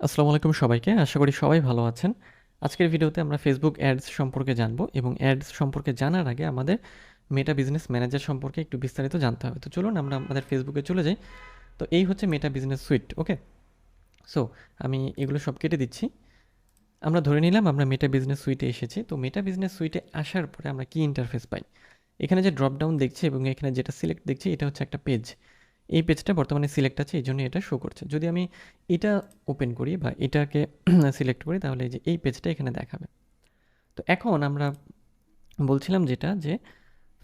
আসসালামু আলাইকুম সবাইকে। আশা করি সবাই ভালো আছেন। আজকের ভিডিওতে আমরা ফেসবুক অ্যাডস সম্পর্কে জানবো এবং অ্যাডস সম্পর্কে জানার আগে আমাদের মেটা বিজনেস ম্যানেজার সম্পর্কে একটু বিস্তারিত জানতে হবে। তো চলুন আমরা আমাদের ফেসবুকে চলে যাই। তো এই হচ্ছে মেটা বিজনেস সুইট, ওকে? সো আমি এগুলো সব কেটে দিচ্ছি। আমরা ধরে নিলাম আমরা মেটা বিজনেস সুইটে এসেছি। তো মেটা বিজনেস সুইটে আসার পরে আমরা কি ইন্টারফেস পাই? এখানে যে ড্রপ ডাউন দেখছি এবং এখানে যেটা সিলেক্ট দেখছি এটা হচ্ছে একটা পেজ। এই পেজটা বর্তমানে সিলেক্ট আছে, এই জন্য এটা শো করছে। যদি আমি এটা ওপেন করি বা এটাকে সিলেক্ট করি তাহলে এই যে এই পেজটা এখানে দেখাবে। তো এখন আমরা বলছিলাম যেটা যে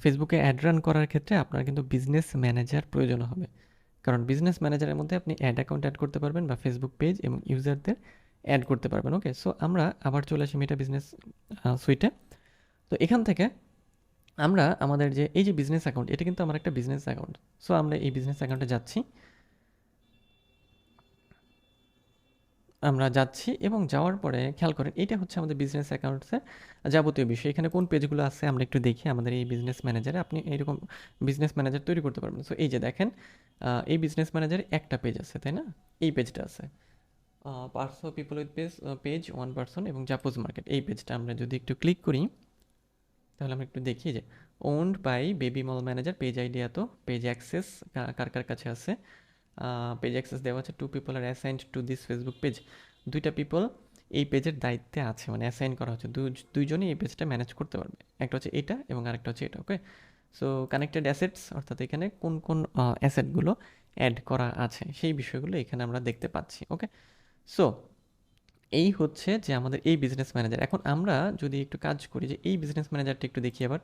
ফেসবুকে অ্যাড রান করার ক্ষেত্রে আপনার কিন্তু বিজনেস ম্যানেজার প্রয়োজন হবে, কারণ বিজনেস ম্যানেজারের মধ্যে আপনি অ্যাড অ্যাকাউন্ট অ্যাড করতে পারবেন বা ফেসবুক পেজ এবং ইউজারদের অ্যাড করতে পারবেন। ওকে, সো আমরা আবার চলে আসি মেটা বিজনেস সুইটে। তো এখান থেকে আমরা আমাদের যে এই যে বিজনেস অ্যাকাউন্ট, এটা কিন্তু আমার একটা বিজনেস অ্যাকাউন্ট। সো আমরা এই বিজনেস অ্যাকাউন্টে যাচ্ছি, এবং যাওয়ার পরে খেয়াল করেন এটা হচ্ছে আমাদের বিজনেস অ্যাকাউন্টসের যাবতীয় বিষয়। এখানে কোন পেজগুলো আছে আমরা একটু দেখি আমাদের এই বিজনেস ম্যানেজারে। আপনি এইরকম বিজনেস ম্যানেজার তৈরি করতে পারবেন। সো এই যে দেখেন, এই বিজনেস ম্যানেজারে একটা পেজ আছে, তাই না? এই পেজটা আছে, পার্সো people with page one person এবং জাপোজ মার্কেট। এই পেজটা আমরা যদি একটু ক্লিক করি তাহলে আমরা একটু দেখি যে owned by Baby Mall manager, page ID এত, পেজ অ্যাক্সেস কার কার কাছে আছে, পেজ অ্যাক্সেস দেওয়া আছে, 2 people আর assigned to this Facebook page. 2টা পিপল এই পেজের দায়িত্বে আছে, মানে অ্যাসাইন করা হচ্ছে, দুইজনই এই পেজটা ম্যানেজ করতে পারবে। একটা হচ্ছে এটা এবং আরেকটা হচ্ছে এটা, ওকে? সো কানেক্টেড অ্যাসেটস, অর্থাৎ এখানে কোন কোন অ্যাসেটগুলো অ্যাড করা আছে সেই বিষয়গুলো এখানে আমরা দেখতে পাচ্ছি, ওকে? সো এই হচ্ছে যে আমাদের এই বিজনেস ম্যানেজার। এখন আমরা যদি একটু কাজ করি যে এই বিজনেস ম্যানেজারটা একটু দেখি আবার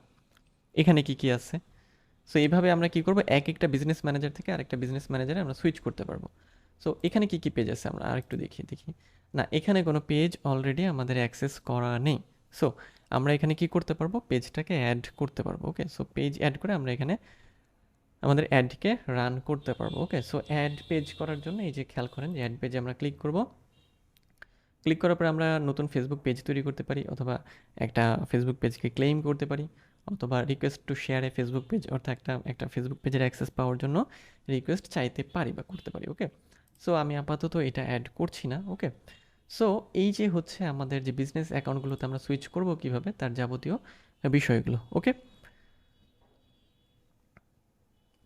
এখানে কি কি আছে। সো এইভাবে আমরা কি করব, এক একটা বিজনেস ম্যানেজার থেকে আরেকটা বিজনেস ম্যানেজারে আমরা সুইচ করতে পারবো। সো এখানে কি কি পেজ আছে আমরা আরেকটু দেখি। না, এখানে কোনো পেজ অলরেডি আমাদের অ্যাক্সেস করা নেই। সো আমরা এখানে কি করতে পারবো, পেজটাকে অ্যাড করতে পারবো, ওকে? সো পেজ অ্যাড করে আমরা এখানে আমাদের অ্যাডকে রান করতে পারবো, ওকে? সো অ্যাড পেজ করার জন্য এই যে খেয়াল করেন যে অ্যাড পেজে আমরা ক্লিক করব। ক্লিক করার পর আমরা নতুন ফেসবুক পেজ তৈরি করতে পারি, অথবা একটা ফেসবুক পেজকে ক্লেম করতে পারি, অথবা request to share A Facebook page, অর্থাৎ একটা ফেসবুক পেজের অ্যাক্সেস পাওয়ার জন্য রিকোয়েস্ট চাইতে পারি বা করতে পারি, ওকে? সো আমি আপাতত এটা অ্যাড করছি না, ওকে? সো এই যে হচ্ছে আমাদের যে বিজনেস অ্যাকাউন্টগুলোতে আমরা সুইচ করব কিভাবে তার যাবতীয় বিষয়গুলো, ওকে?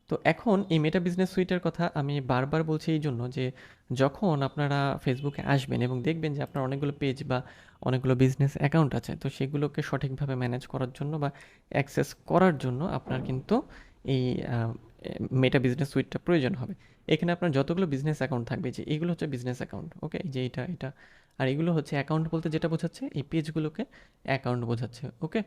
তো এখন এই মেটা বিজনেস সুইটের কথা আমি বারবার বলছি এই জন্য যে যখন আপনারা ফেসবুকে আসবেন এবং দেখবেন যে আপনার অনেকগুলো পেজ বা অনেকগুলো বিজনেস অ্যাকাউন্ট আছে, তো সেগুলোকে সঠিকভাবে ম্যানেজ করার জন্য বা অ্যাক্সেস করার জন্য আপনার কিন্তু এই মেটা বিজনেস সুইটটা প্রয়োজন হবে। এখানে আপনার যতগুলো বিজনেস অ্যাকাউন্ট থাকবে, যে এগুলো হচ্ছে বিজনেস অ্যাকাউন্ট, ওকে? যে এটা আর এগুলো হচ্ছে অ্যাকাউন্ট, বলতে যেটা বোঝাচ্ছে এই পেজগুলোকে অ্যাকাউন্ট বোঝাচ্ছে, ওকে?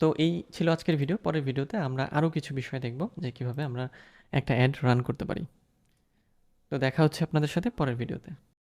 তো এই ছিল আজকের ভিডিও। পরের ভিডিওতে আমরা আরও কিছু বিষয় দেখব যে কিভাবে আমরা একটা অ্যাড রান করতে পারি। তো দেখা হচ্ছে আপনাদের সাথে পরের ভিডিওতে।